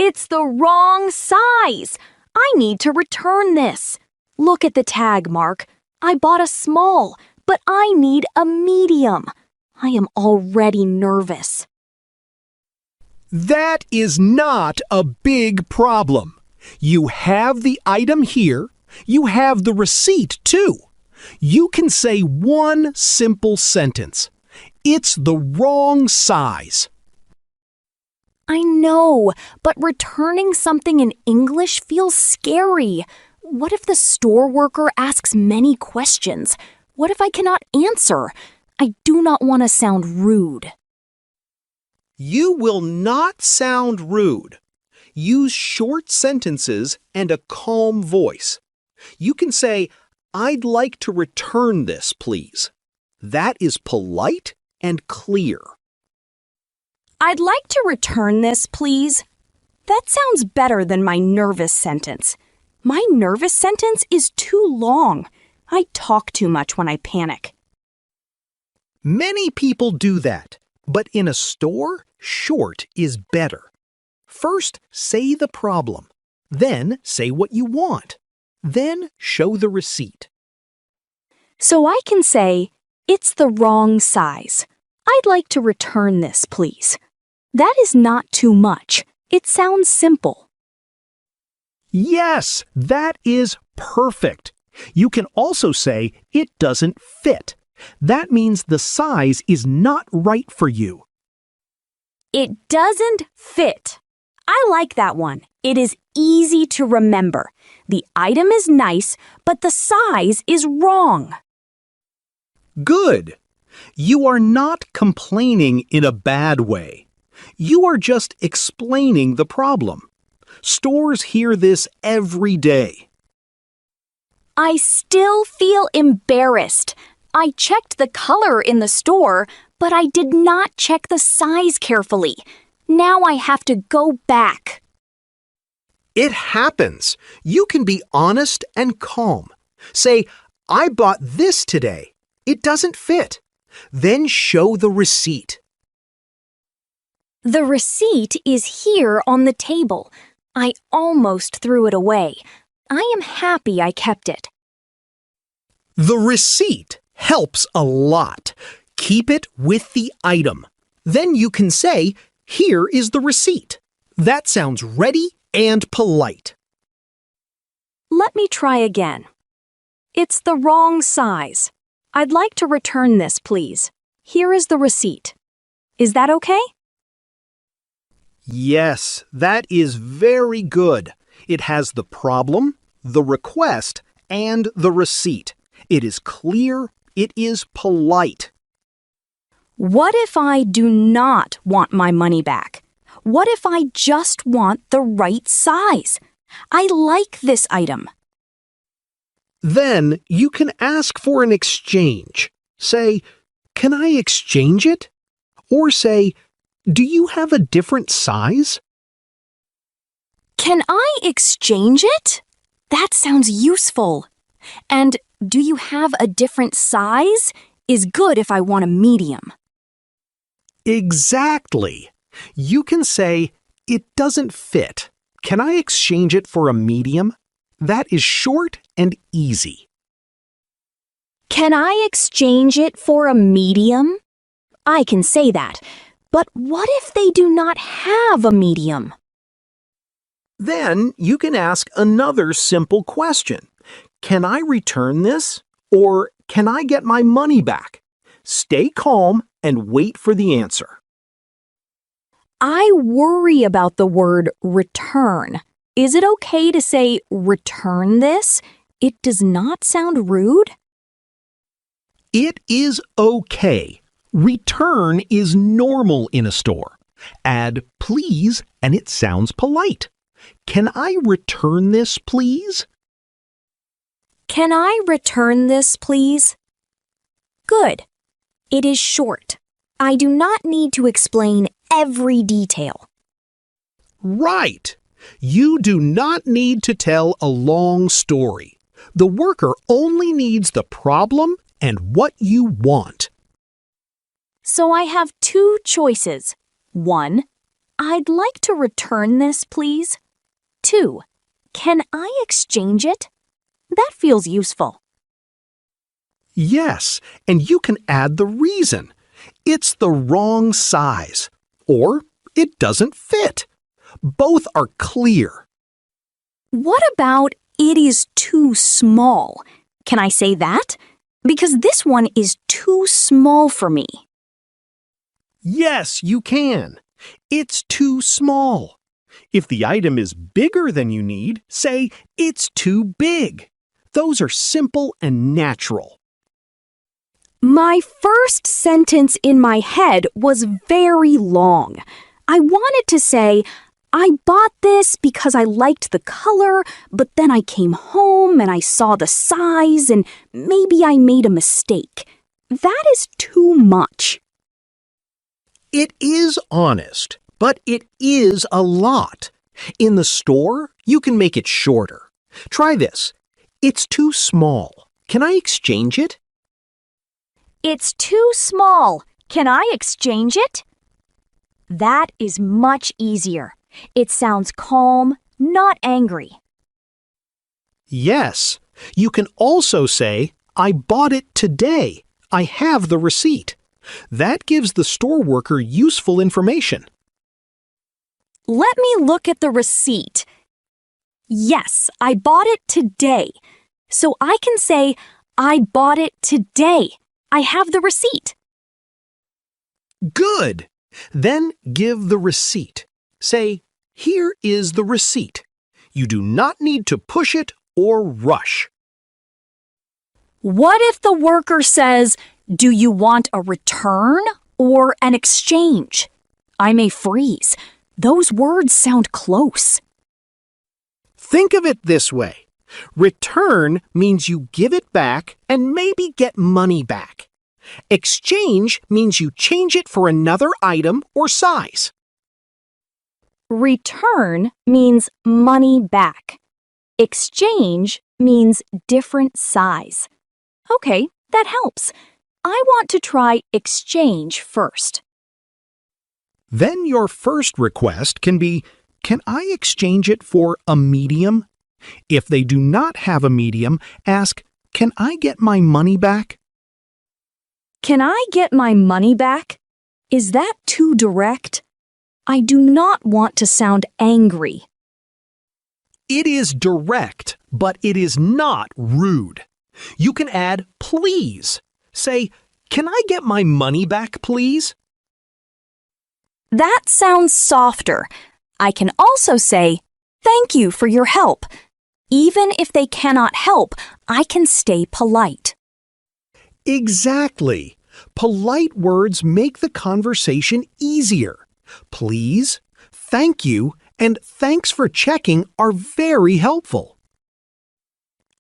It's the wrong size. I need to return this. Look at the tag, Mark. I bought a small, but I need a medium. I am already nervous. That is not a big problem. You have the item here. You have the receipt, too. You can say one simple sentence. It's the wrong size. I know, but returning something in English feels scary. What if the store worker asks many questions? What if I cannot answer? I do not want to sound rude. You will not sound rude. Use short sentences and a calm voice. You can say, "I'd like to return this, please." That is polite and clear. I'd like to return this, please. That sounds better than my nervous sentence. My nervous sentence is too long. I talk too much when I panic. Many people do that, but in a store, short is better. First, say the problem. Then, say what you want. Then, show the receipt. So I can say, "It's the wrong size. I'd like to return this, please." That is not too much. It sounds simple. Yes, that is perfect. You can also say, "It doesn't fit." That means the size is not right for you. It doesn't fit. I like that one. It is easy to remember. The item is nice, but the size is wrong. Good. You are not complaining in a bad way. You are just explaining the problem. Stores hear this every day. I still feel embarrassed. I checked the color in the store, but I did not check the size carefully. Now I have to go back. It happens. You can be honest and calm. Say, "I bought this today. It doesn't fit." Then show the receipt. The receipt is here on the table. I almost threw it away. I am happy I kept it. The receipt helps a lot. Keep it with the item. Then you can say, "Here is the receipt." That sounds ready and polite. Let me try again. It's the wrong size. I'd like to return this, please. Here is the receipt. Is that okay? Yes, that is very good. It has the problem, the request, and the receipt. It is clear. It is polite. What if I do not want my money back? What if I just want the right size? I like this item. Then you can ask for an exchange. Say, "Can I exchange it?" Or say, "Do you have a different size?" Can I exchange it? That sounds useful. And do you have a different size? Is good if I want a medium. Exactly. You can say, "It doesn't fit. Can I exchange it for a medium?" That is short and easy. Can I exchange it for a medium? I can say that. But what if they do not have a medium? Then you can ask another simple question. "Can I return this?" Or "Can I get my money back?" Stay calm and wait for the answer. I worry about the word return. Is it okay to say return this? It does not sound rude. It is okay. Return is normal in a store. Add please and it sounds polite. "Can I return this, please?" Can I return this, please? Good. It is short. I do not need to explain every detail. Right. You do not need to tell a long story. The worker only needs the problem and what you want. So I have two choices. 1. I'd like to return this, please. 2. Can I exchange it? That feels useful. Yes, and you can add the reason. It's the wrong size, or it doesn't fit. Both are clear. What about it is too small? Can I say that? Because this one is too small for me. Yes, you can. It's too small. If the item is bigger than you need, say, it's too big. Those are simple and natural. My first sentence in my head was very long. I wanted to say, I bought this because I liked the color, but then I came home and I saw the size and maybe I made a mistake. That is too much. It is honest, but it is a lot. In the store, you can make it shorter. Try this. It's too small. Can I exchange it? It's too small. Can I exchange it? That is much easier. It sounds calm, not angry. Yes. You can also say, I bought it today. I have the receipt. That gives the store worker useful information. Let me look at the receipt. Yes, I bought it today. So I can say, I bought it today. I have the receipt. Good. Then give the receipt. Say, here is the receipt. You do not need to push it or rush. What if the worker says, do you want a return or an exchange? I may freeze. Those words sound close. Think of it this way. Return means you give it back and maybe get money back. Exchange means you change it for another item or size. Return means money back. Exchange means different size. Okay, that helps. I want to try exchange first. Then your first request can be, can I exchange it for a medium? If they do not have a medium, ask, can I get my money back? Can I get my money back? Is that too direct? I do not want to sound angry. It is direct, but it is not rude. You can add please. Say, can I get my money back, please? That sounds softer. I can also say, thank you for your help. Even if they cannot help, I can stay polite. Exactly. Polite words make the conversation easier. Please, thank you, and thanks for checking are very helpful.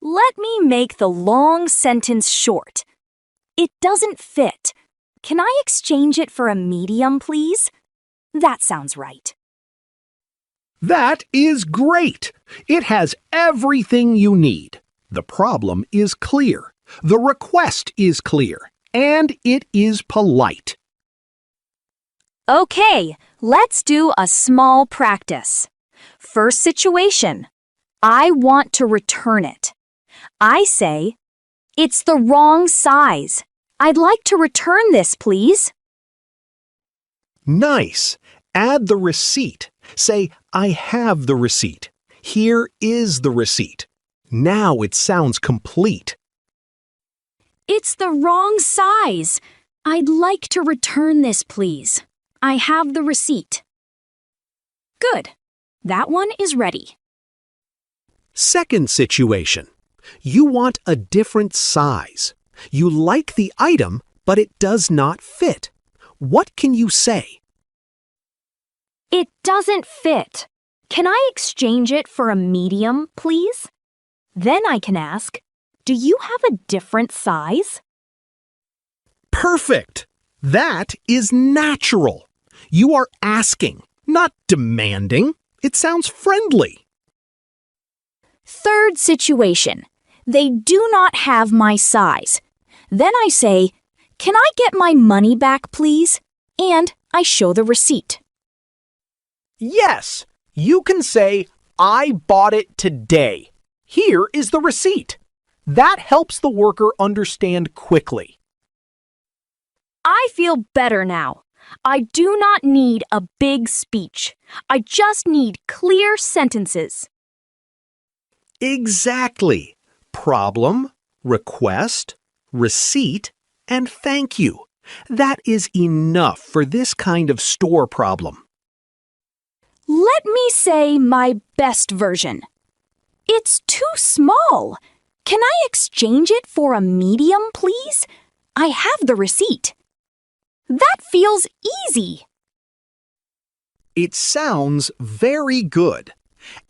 Let me make the long sentence short. It doesn't fit. Can I exchange it for a medium, please? That sounds right. That is great. It has everything you need. The problem is clear. The request is clear. And it is polite. Okay, let's do a small practice. First situation. I want to return it. I say, it's the wrong size. I'd like to return this, please. Nice. Add the receipt. Say, I have the receipt. Here is the receipt. Now it sounds complete. It's the wrong size. I'd like to return this, please. I have the receipt. Good. That one is ready. Second situation. You want a different size. You like the item, but it does not fit. What can you say? It doesn't fit. Can I exchange it for a medium, please? Then I can ask, do you have a different size? Perfect! That is natural. You are asking, not demanding. It sounds friendly. Third situation. They do not have my size. Then I say, can I get my money back, please? And I show the receipt. Yes, you can say, I bought it today. Here is the receipt. That helps the worker understand quickly. I feel better now. I do not need a big speech. I just need clear sentences. Exactly. Problem, request, receipt, and thank you. That is enough for this kind of store problem. Let me say my best version. It's too small. Can I exchange it for a medium, please? I have the receipt. That feels easy. It sounds very good.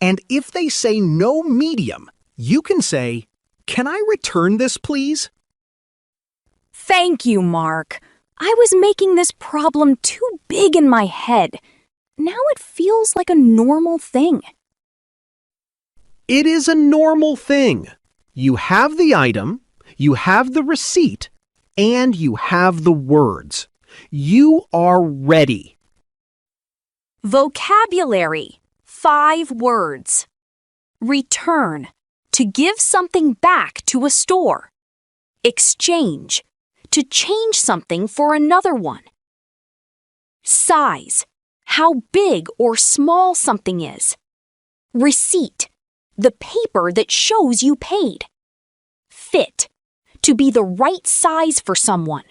And if they say no medium, you can say, Can I return this, please? Thank you, Mark. I was making this problem too big in my head. Now it feels like a normal thing. It is a normal thing. You have the item, you have the receipt, and you have the words. You are ready. Vocabulary. 5 words. Return. To give something back to a store. Exchange. To change something for another one. Size. How big or small something is. Receipt. The paper that shows you paid. Fit. To be the right size for someone.